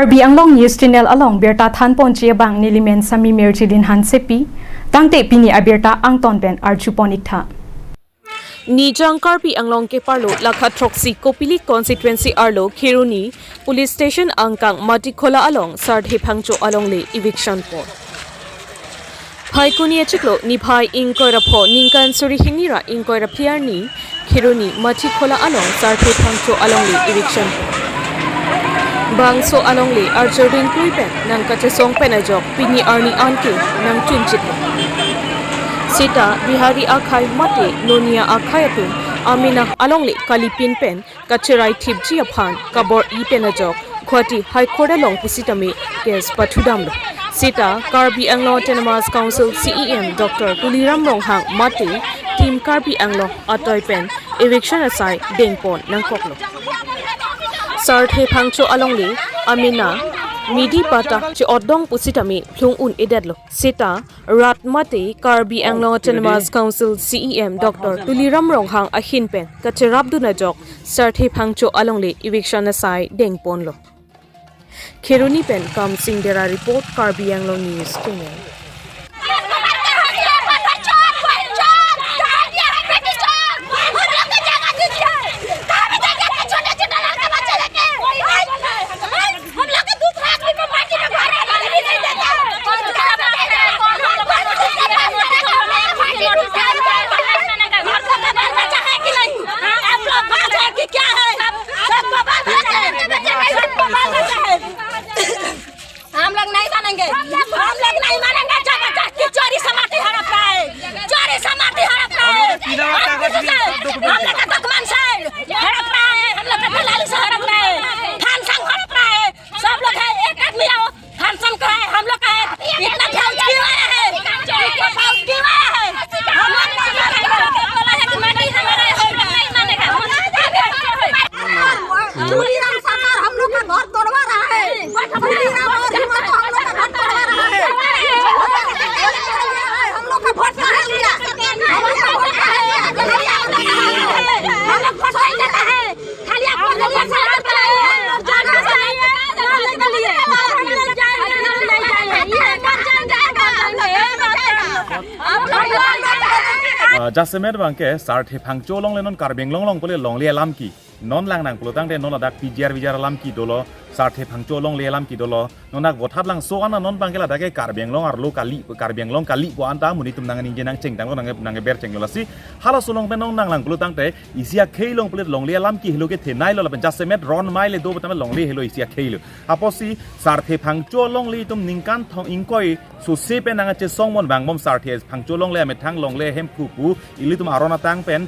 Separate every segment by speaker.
Speaker 1: Karbi anglong news channel along berta than ponche bang nilimen sami merchidin han sepi tangte pini aberta angton ben archuponik tha
Speaker 2: Nijang Karbi anglong ke parlo lakha troksi kopili constituency arlo Khiruni police station angkang Matikhola along Sarthe Phangcho along le eviction po Phai kuni achiklo ni phai ingkoi rapho ningkan suri hinira ingkoi raphiar ni Khiruni Matikhola along Sarthe Phangcho along le eviction po Bangso along le arjordin kuipen nang kache song penajok pini arni anke nang tunchit Sita bihari akhai mate nonia akhayatun amina along le kalipin pen kacherai thipji aphan kabor I penajok khwati high court along pusitame case pathudam Sita Karbi Anglong Autonomous Council CEM Dr. Tuliram Ronghang mate team Karbi Anglong atoy pen eviction asai dengpon nang koklo Sarthe Phangcho along le amina midi Patta che odong pusitami phlung un edadlo seta rat mate Karbi Anglong Autonomous Council CEM Dr. Tuliram Ronghang ahin pen kacharab du najok Sarthe Phangcho along le eviction asai dengpon lo Khiruni pen kam singdera report Karbi Anglong News channel
Speaker 3: Jasemer bangke Sarthe Phangcho long lenon Karbeng long pole long le alam ki non lang nang pulotang de non adak pijar alam ki dolo Sarthe Phangcho long le alam ki dolo nonak bothat lang so ana non bangke la dake Karbeng long arlo kali Karbeng long kali bo anta muni tum nangan inje nang cheng tang nang ber cheng lasi hala solong ben nong nang lang pulotang te isia khei long pole long le alam ki hilo ke thenai lo ben Jasemer ron mai le do betame long le hilo isia khei lo aposi Sarthe Phangcho long le tum ningkan thong ingkoi so se pe nang che song mon bang bom Sarthe Phangcho long le ame thang long le hem pu ili tum arona tang pen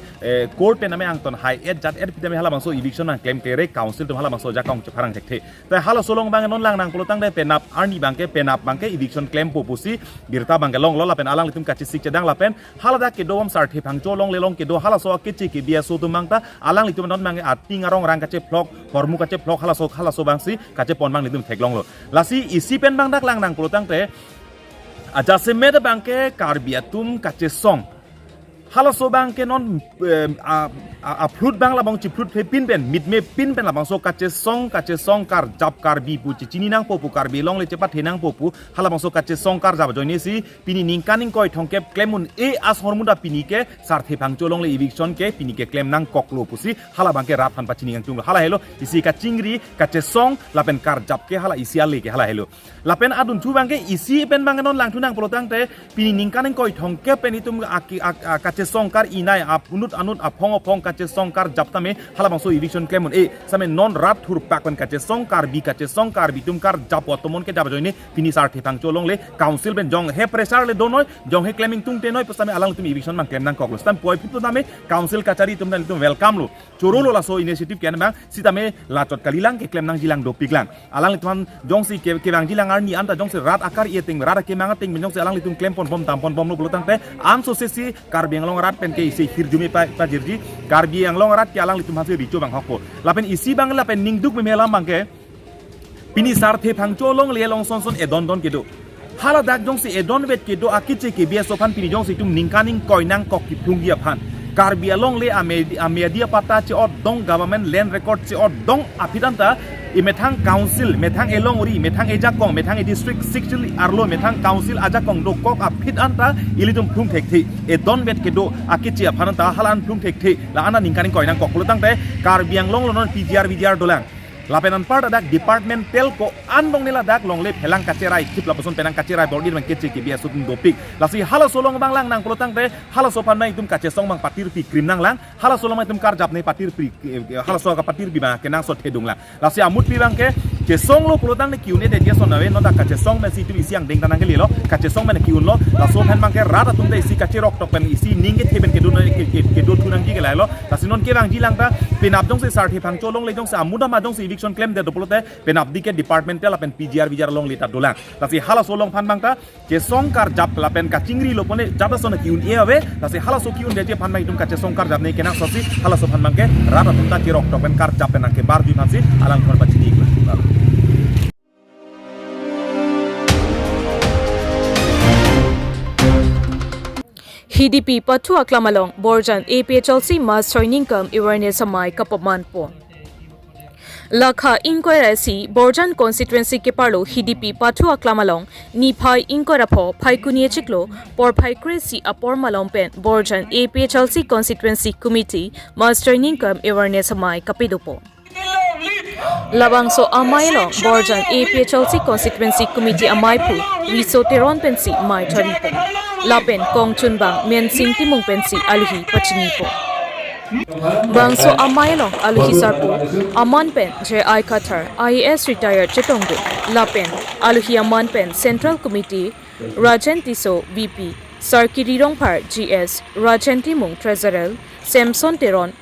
Speaker 3: court pen ame angton high ed jat ed pitame hala bangso eviction ang claim kere council tum hala bangso jakong pharang thekte ta hala solong bang non lang nang pulotang de penap arni bangke penap bangke eviction claim popusi girta bangke long lola pen alang litum kachi sik chedang la pen hala da ke dom Sarthe Phangcho long le long ke do hala so ke chi ke bia so tum mangta alang litum non mangi ating arong rang kache vlog hormu kache vlog hala so bangsi kache pon bang litum theklong lo lasi isi pen bang dak lang nang pulotang te ajase med bangke karbiatum kache song hala so bangke non fruit bang la bang chi fruit pin pen mit me pin pen la bang so kache song kar jap kar bi pu chi chini nang popu kar bi long le chepa thenang popu hala bang so kache song kar jab joini si pini ningkaning koi thongkep claimun e as hormunda pini ke Sarthe Phangcho long le eviction ke pini ke claim nang koklo pusi hala bangke rap han pachini ang tung hala hello isi ka chingri kache song la pen kar jap ke hala isi ale ke hala hello la pen adun thu bangke isi pen bang non lang thunang polotang te pini ningkaning koi thongkep pen itum kache song kar inai apunut anut apong kache song kar japtame hala bangso eviction claim e same non rat thur pakon kache song kar bi tum kar jap otomon ke jab joine pini Sarthe Phangcho long le council ben jong he pressure le donoi jong he claiming tung te noi pasame alang tum eviction man claim nang koklo stam poi pitu dame council kachari tum welcome lo choro lo la so initiative ken bang sitame lachot kalilang ke claim nang jilang do piklang alang tuan jong si ke bang jilang arni anta jong si rat akar ye ting rat ke mang ting jong si alang tum claim pon bom tampon bom lo bulotang te am so si Karbi Anglong rat pen ke isi hirjumi pa jirji Karbi Anglong rat ke alang litum hasil bicho bang hokpo lapen isi bang lapen ningduk me melam bang ke pini Sarthe Phangcho long le long son edon don kedo hala dak jong si edon bet kedo akiche ke bia sofan pini jong si tum ningkaning koinang kok ki phungi aphan Karbi Anglong le amedia Patta che od dong government land record che od dong apidanta imethang council methang elong uri methang ejakong methang district sexually arlo methang council ajakong do kok apidanta ilitum phung thekthi e don bet ke do akichi aphananta halan phung thekthi la ana ningkaning koinang kok lutang te Karbi Anglong lonon PGR dolang lapenan part adak departmental ko andong nila dak longle phelang kacerai kip lapason penang kacerai bordir mang kece ke biasa tung dopik lasi hala solong bang lang nang pelotang te hala sopan nai tum kace song bang patir pi krim nang lang hala solong mai tum kar jap nei patir pi hala so ka patir bi ba kenang so thedung lang lasi amut pi bang ke che song lo pelotang ne kiune de dia son nawe no dak kace song me si tu isi ang deng tanang ke lo kace song me kiun lo la so phan bang ke rata tum de isi kace rok tok pen isi ninge theben ke do ke do thunang ki ke lai lo lasi non ke bang ji lang ta pinap jong se Sarthe Phangcho long le jong se amuda ma jong se claim de dopolote penabdi ke departmental apen PGR long lita dolang tasi hala solong phan bangta ke songkar jap lapen ka chingri lopone jata sona kiun e ave tasi hala so kiun de phan bang tum ka che songkar jap nei kenang sosi hala so phan bangke rata tumta kirok topen kar jap penang ke bar di phansi alang khon bachini ikla
Speaker 2: Hidipi Pattu Aklamalong Borjan APHLC Mass Joining Awareness Amai Kapaman Po Lakha inquiry si Borjan constituency ke parlo Hidipi Pattu Aklamalong ni phai inquiry pho phai kunie chiklo por phai kresi apor malong pen Borjan APHLC constituency committee Mass Joining Awareness Amai Kapidupo Labangso Amailong Borjan APHLC constituency committee Amai Phu Riso Teron pensi Mai Tharipo Lapen Kong Chunbang Men Sing Timung pensi Alhi Pachinipo Bangso Amailong Alhi Sarpo Aman pen J.I. Kathar IAS retired Chetongdu Lapen Alhi Aman pen Central Committee Rajan Tiso VP Sarkirirong Par GS Rajan Timung Treasurer Samson Teron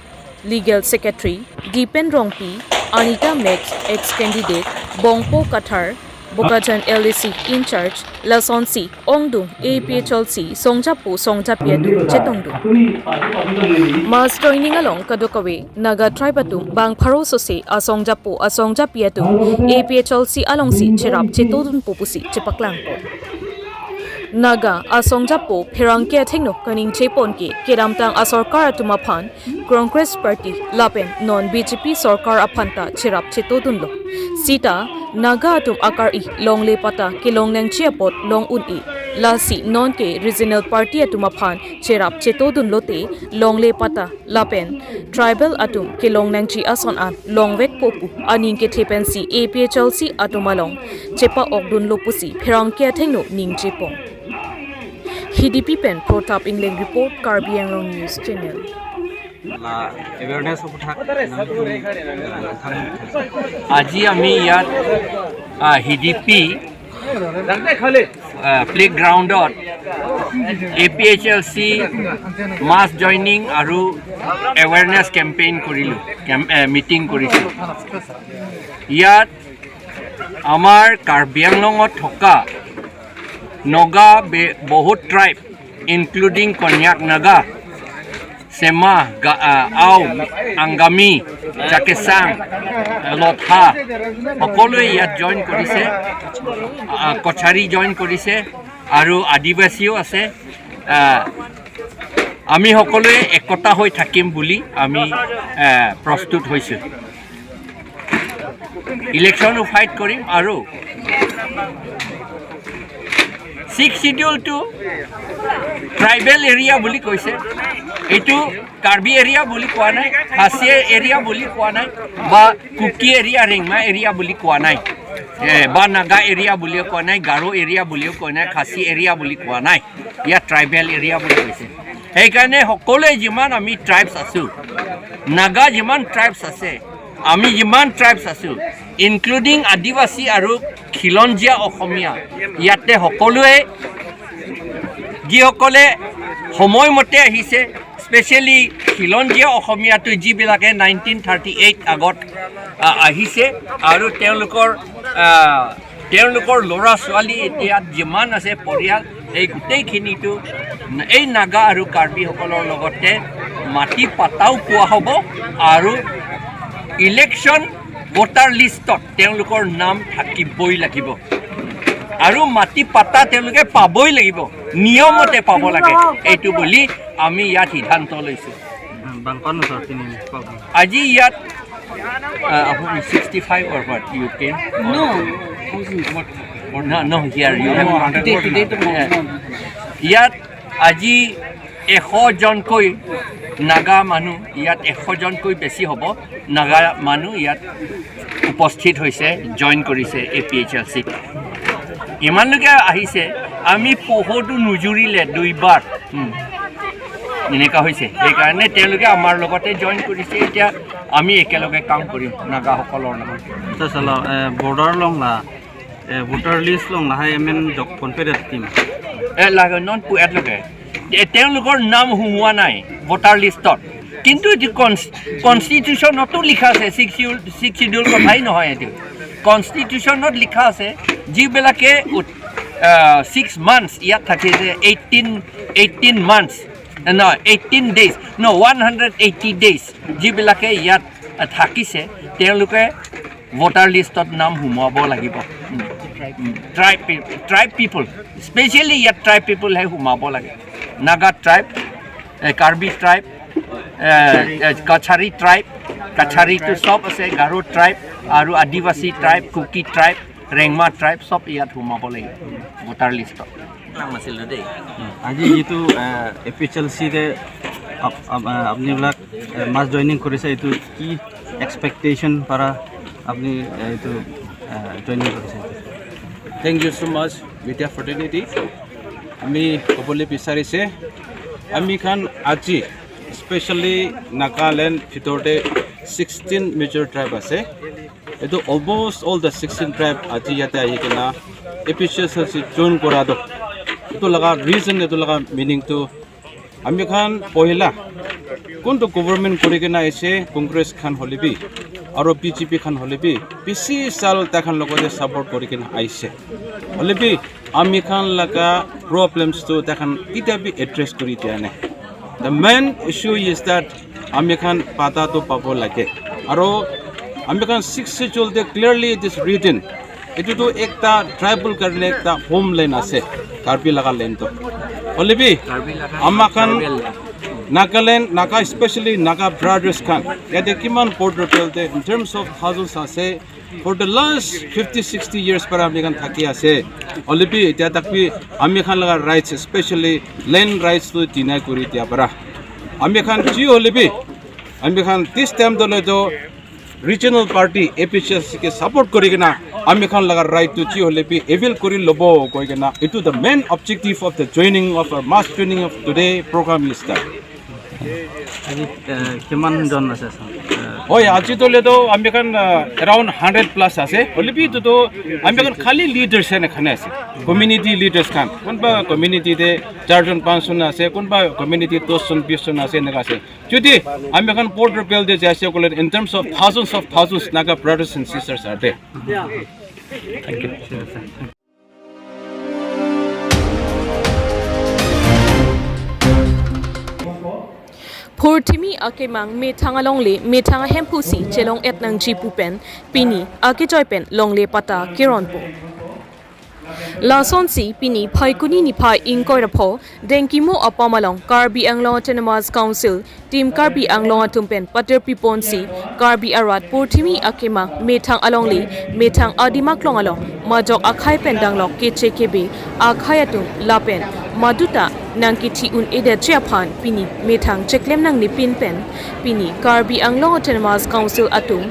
Speaker 2: Legal Secretary Deepen Rongpi Anita Mex ex-candidate Bongpo Kathar Bokajan LAC in charge Lasonsi Ongdung APHLC Songjapu Songjapiedu Chetongdu Mass Joining along Kadokawe Naga Tribatum Bang Pharo Sose Asongjapu Asongjapiedu APHLC alongsi Cherap Chetodun Popusi Chepaklangpo Naga Asongjapo Phirangke Thengno Kaning Cheponke Keramtang Asorkar Tumaphan Congress Party Lapen non BJP Sorkar Aphanta Cherap Chetodunlo Sita Naga Atum Akar I Longle Patta ke Longnang Chiapot Long Un I Lasi non ke Regional Party Atumaphan Cherap Chetodunlo te Longle Patta Lapen Tribal Atum ke Longnang Chi Ason An Longvek Popu Aning ke Thepensi APHLC Atumalong Chepa Okdunlo Pusi Phirangke Thengno Ning Chepong Hidipi pen Protap England report Karbi Anglong News Channel
Speaker 4: awareness আজি আমি ইয়াত হিডিপি প্লেগ্ৰাউণ্ডত APHLC মাছ joining আৰু awareness campaign কৰিলোঁ meeting কৰিছোঁ ইয়াত আমাৰ কাৰ্বি আংলঙত থকা নগা বহুত ট্ৰাইব ইনক্লুডিং কন্যাক Naga Sema, Au, Angami, Jakesang, Lotha, সকলোৱে ইয়াত জইন কৰিছে কছাৰী জইন কৰিছে আৰু আদিবাসীও আছে আমি সকলোৱে একতা হৈ থাকিম বুলি আমি প্ৰস্তুত হৈছোঁ ইলেকশ্যন ফাইট কৰিম আৰু 6 schedule to tribal area বুলি কৈছে এটো কাৰ্বি এৰিয়া বুলি কোৱা নাই খাসী এৰিয়া বুলি কোৱা নাই বা কুকি এৰিয়া ৰিংমা এৰিয়া বুলি কোৱা নাই বা নাগা এৰিয়া বুলি কোৱা নাই গাৰো এৰিয়া বুলি কোৱা নাই খাসী এৰিয়া বুলি কোৱা নাই ইয়া ট্ৰাইবেল এৰিয়া বুলি কৈছে এই কাৰণে সকলোৱে যিমান আমি ট্ৰাইবস আছো নাগা যিমান ট্ৰাইবস আছে আমি যিমান ট্ৰাইবস আছো ইনক্লুডিং আদিবাসী আৰু খিলঞ্জিয়া অসমীয়া ইয়াতে সকলোৱে যিসকলে সময়মতে আহিছে স্পেশালি খিলঞ্জিয়া অসমীয়াটো যিবিলাকে 1938 আগত আহিছে আৰু তেওঁলোকৰ ল'ৰা ছোৱালী এতিয়া যিমান আছে পৰিয়াল এই গোটেইখিনিটো এই নাগা আৰু কাৰ্বিসকলৰ লগতে মাটি পাতাও পোৱা হ'ব আৰু ইলেকশ্যন ভোটাৰ লিষ্টত তেওঁলোকৰ নাম থাকিবই লাগিব আৰু মাটি পাতা তেওঁলোকে পাবই লাগিব নিয়মতে পাব লাগে এইটো বুলি আমি ইয়াত সিদ্ধান্ত লৈছোঁ
Speaker 5: bangkan Sarthe
Speaker 4: আজি ইয়াত আপুনি 65 or what you came?
Speaker 6: No.
Speaker 4: No, here you have ইয়াত আজি 100 জনকৈ নাগা মানুহ ইয়াত 100 জনকৈ বেছি হ'ব নাগা মানুহ ইয়াত উপস্থিত হৈছে জয়েন কৰিছে APHLC ইমানলৈকে আহিছে আমি পহটো নুজুৰিলে দুইবাৰ এনেকুৱা হৈছে সেইকাৰণে তেওঁলোকে আমাৰ লগতে জয়েন কৰিছে এতিয়া আমি একেলগে কাম কৰিম নাগাসকলৰ লগত
Speaker 5: Sala border long la voter list long la hai men jok confederate team
Speaker 4: লাগে নন পুৱাত লগে তেওঁলোকৰ নাম হোৱা নাই ভোটাৰ লিষ্টত কিন্তু এটি কনষ্টিটিউশ্যনতো লিখা আছে 6 শিডিউল কথাই নহয় এটি কনষ্টিটিউশ্যনত লিখা আছে যিবিলাকে 6 মান্থছ ইয়াত থাকে যে 18 months no 18 days no 180 days যিবিলাকে ইয়াত থাকিছে তেওঁলোকে ভোটাৰ লিষ্টত নাম সোমাব লাগিব ট্ৰাইব পিপল স্পেচিয়েলি ইয়াত ট্ৰাইব পিপল হে সোমাব লাগে Naga tribe Karbi tribe Kachari tribe কাছাৰীটো চব আছে গাৰো ট্ৰাইব আৰু Adivasi tribe Kuki tribe Rengma tribe চব ইয়াত সোমাব লাগিব ভোটাৰ লিষ্টত নাছিল দেই
Speaker 5: আজি যেটো APHLC তে আপনি বিলাক মাস জয়েনিং কৰিছে এটো কি এক্সপেক্টেশন para আপনি এটো জয়েনিং কৰিছে
Speaker 7: Thank you so much media fraternity আমি কবলৈ বিচাৰিছে আমি খান আজি স্পেশালি নাগালেণ্ড ভিতৰতে 16 মেজৰ ট্ৰাইব আছে এটো অলমোস্ট অল the 16 ট্ৰাইব আজি ইয়াতে আহি কিনা APHLC জয়েন কৰাটো এটো লগা ৰিজন এটো লগা মিনিং তো আমি খান পহিলা কোনটো গভৰ্ণমেণ্ট কৰি কিনা আছে কংগ্ৰেছ খান হলিবি আৰু BJP খান হলিবি বেছি সাল তাখান লগতে সাপোৰ্ট কৰি কিনা আইছে হলিবি আমি খান লগা প্ৰবলেমছ তো তাখান কিতাবি এড্ৰেছ কৰি দিয়া নাই the main issue is that আমি খান পাতা তো পাব লাগে আৰু আমি খান 6 schedule de clearly it is written এটো তো একটা ট্রাইবাল কাৰণে একটা হোমল্যান্ড আছে কাৰ্বি লগা ল্যান্ড তো হলিবি আমাখান Nagaland, Naga especially Naga brothers can. Yet they keep on border build in terms of thousands say for the last 50-60 years para American Takia say only be that American rights, especially land rights to deny Kuriti Abara. American G only be American this time the regional party APHLC support Korigana, American laga right to G only be evil Kuri Lobo Koigana. It is the main objective of the joining of our mass training of today program is that.
Speaker 5: কিমান জন আছে
Speaker 7: ওই আজি তোলেতো আমি এখন around 100 plus আছে হলিবি তো আমি এখন খালি লিডার্স এখানে আছে কমিউনিটি লিডার্স খান কোনবা কমিউনিটিতে 4 জন 5 জন আছে কোনবা কমিউনিটি 10 জন 20 জন আছে এনেকা আছে যদি আমি এখন border build যে আছে কোলে in terms of thousands Naga brothers and sisters are there. Thank you.
Speaker 2: Purthimi akemang methang alongle methang hempusi chelong etnang jipupen pini akejoipen longle Patta keron po Lasonsi pini phaikuni ni phai ingkoirapho denkimo apamalong Karbi Anglong Autonomous Council team Karbi Anglong atumpen pater piponsi Karbi arat Purthimi akemang methang alongle methang adimaklong along majok akhai pendanglok kechekebe akhayatung lapen Maduta nangkiti un ede chiaphan pini methang cheklem nang ni pinpen pini Karbi Anglong Autonomous Council atung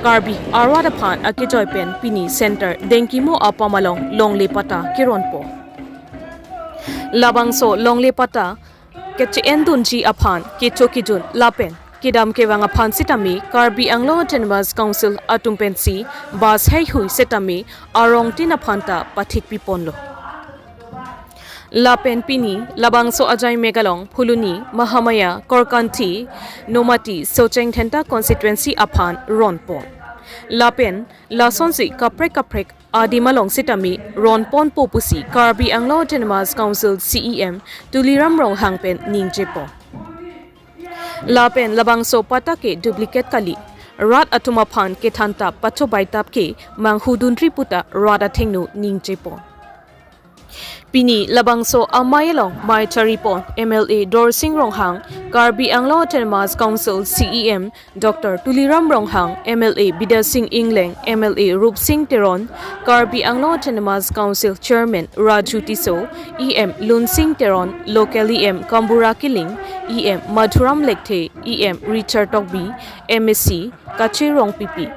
Speaker 2: Karbi arwada phan akejoipen pini center denkimo apamalong longle Patta keron po labangso longle Patta keche endunji aphan kechokijun lapen Kidam kewang aphan sitami Karbi Anglong Autonomous Council atumpensi bas hei hui setami arong tina phanta pathik piponlo Lapen pini labangso ajai megalong phuluni mahamaya korkanti nomati socheng thenta constituency aphan ronpon Lapen lasonsi kaprek adimalong sitami ronpon popusi Karbi Anglong Autonomous Council CEM tuliram rong hangpen ningjepo Lapen labangso Patta ke duplicate kali rat atuma phan ke thanta pacho baitap ke manghudun triputa rada thengnu ningjepo Pini labangso amayalong Mai Charipon MLA Dorsing Ronghang Karbi Anglong Autonomous Council CEM Dr. Tuliram Ronghang MLA Bidasing Ingleng MLA Rup Singh Teron Karbi Anglong Autonomous Council Chairman Raju Tiso EM Lun Singh Teron Local EM Kambura Kiling EM Madhuram Lekte EM Richard Tokbi MSC Kachirong Pipi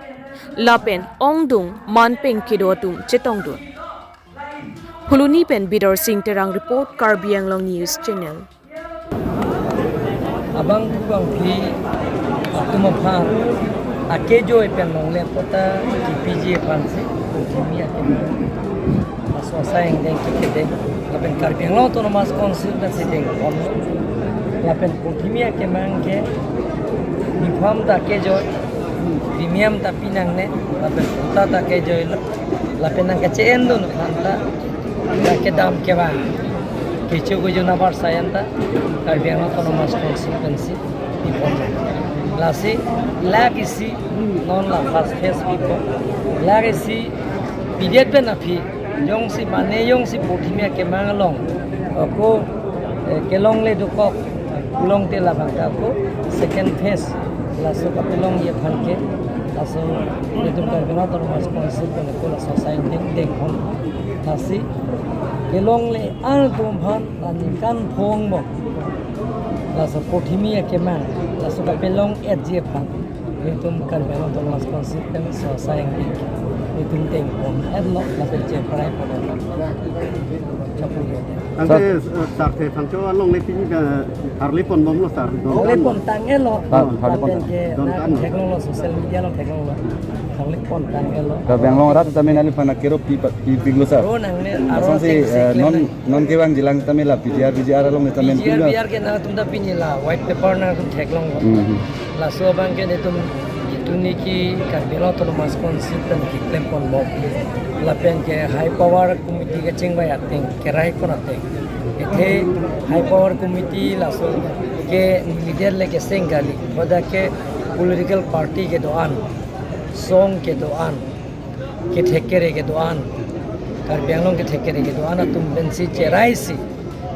Speaker 2: Lapen Ongdung Manpeng Kidotum Chetongdun Huluni Pen Bidor Singh Terang Report Karbi Anglong News Channel.
Speaker 6: Abang bang pi tumaphan akejo pen longle pota PG fancy Purthimi akemang asai deng kede lapen Karbi Anglong Autonomous Council dan sedeng om lapen Purthimi akemang ke nifam ta kejo premium ta pinang ne lapen pota ta kejo lapen nang kecen do nanta ke dam ke ba kecho go jona bar sayanta Karbi Anglong Autonomous Constituency di Patta lasi lagisi non la fast face people lagisi bidet pe na phi yong si mane yong si Purthimi ke mangalong ko kelong le do ko kulong te la bangka ko second phase laso ka pelong ye phanke laso nedum Karbi Anglong Autonomous Constituency ko la society deng hon lasi kelong le an tum phan lan kan phong bo la so Purthimi akemang la so ka pelong je phan nedum Karbi Anglong Autonomous Constituency society nedum deng hon lo la pe je prai po chapu ye
Speaker 8: Ante Sarthe Phangcho alongle pini ka katharle pon bom lo sar
Speaker 6: le pon tang elo katharle ke na teknologi social media lo teknologi katharle pon tang elo
Speaker 5: Karbi Anglong rat tamen ali fana kero pi piglo sar
Speaker 6: ro nang ne
Speaker 5: ason si non ke bang jilang tamela PGR along tamen piglo
Speaker 6: biar ke na tum da pinila white paper na tum teklong la so bang ke ne tum ituni ki Karbi Anglong Autonomous Constituency ki claim pon bom la pen ke high power committee ke chingbai ating kerai kon ating ethe high power committee la so ke leader le ke sengali boda ke political party ke doan song ke doan ke thekere ke doan Karbi Anglong ke thekere ke doan tum bensi cherai si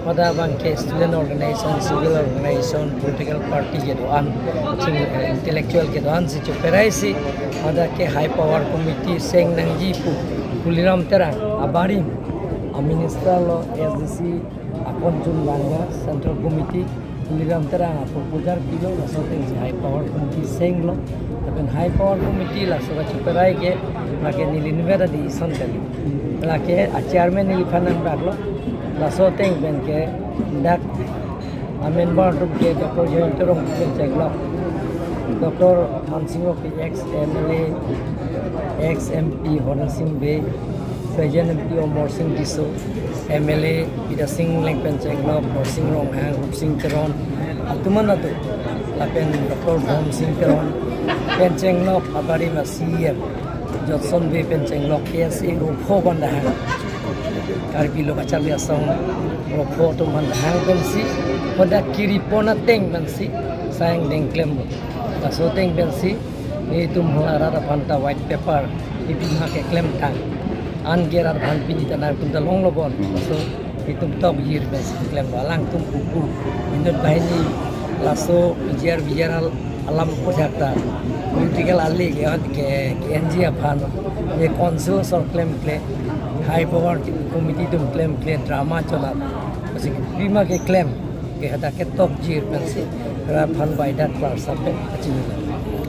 Speaker 6: boda bang ke student organization civil organization political party ke doan intellectual ke doan si chuperai si boda ke high power committee seng nangji pu Tuliram Terang Abarim a minister lo SDC Akonjun Banga Central Committee Tuliram Terang proposal pilo la soting high power committee seng lo tapi high power committee la so chuperai ke la ke nilinvera di ison kali la ke chairman niliphanan baglo la soting ben ke dak amen bar to ke Dr. Joyenterong Cheklo Dr. Mansingo ke ex MLA ex MP Horan Singh Bay, present MP Omar Singh Diso, MLA Bidasing Leng Penchenglo, Dorsing Ronghang, Rup Singh Teron, Atumanatu, Lapen Dr. Bom Singh Teron, Penchenglo, Abarima CM, Johnson Bay Penchenglo, KSA, Rupo Bandahang, Karbi Lokacharlia Song, Rupo to Bandahang Bensi, Hoda Kiripona Teng Bensi, Sang Deng Klembo, Laso Teng Bensi, itu mengarah panta white paper ipi make claim tang angerar ban pini tanah pun dalong lobon so itu top year best claim balang tum kuku indot bahini laso bijar alam pujata political ali ke NG aphan ye konsul sor claim high power committee tum claim drama chola basi prima ke claim ke hata ke top year best ra phan by that class ape achimi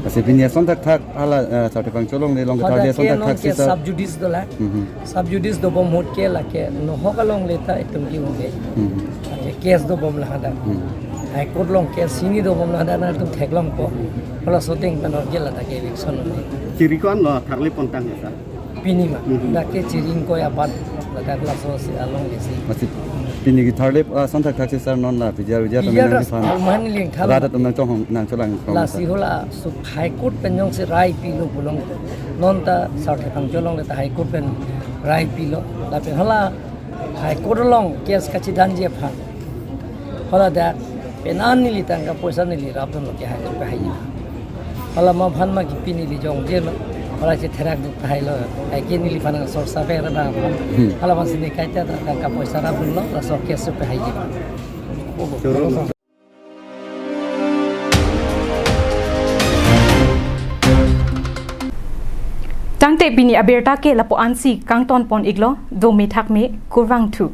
Speaker 5: Kasi pinya sontak thak ala Sarthe Phangcho long le long katharle sontak thak si
Speaker 6: sub judice dola sub judice do bom hot ke la ke no hokalong leta itum ki unge ke case do bom la hada high court long case sini do bom la hada na tum theklong ko hola soting panor ke la ta ke election ni
Speaker 8: Cirikon lo katharle pon tang ya sar
Speaker 6: pinima da ke chiring ko ya bad la ka la so si along le si
Speaker 5: masih pini katharle sontak thak si sar non la PGR tamen ali fan
Speaker 6: man ling thal
Speaker 5: rada tum nang chong nang cholang
Speaker 6: la si hola su high court penyong si rai pilo bulong non ta Sarthe Phangcho long le ta high court pen rai pilo la pen hola high court long case kachi danje phan hola da penan ni li tangka poisa ni li rapon lo ke high court pe hayi hola ma phan ma ki pini li jong je lo Wala si terak duk hai lo. Ai kini li panang sor sabe ra na. Ala mas ni kaita ta ka poisa ra bun lo la so kesu pe hai ji.
Speaker 1: Tangte bini aberta ke lapo ansi kang ton pon iglo do me thak me kurwang thu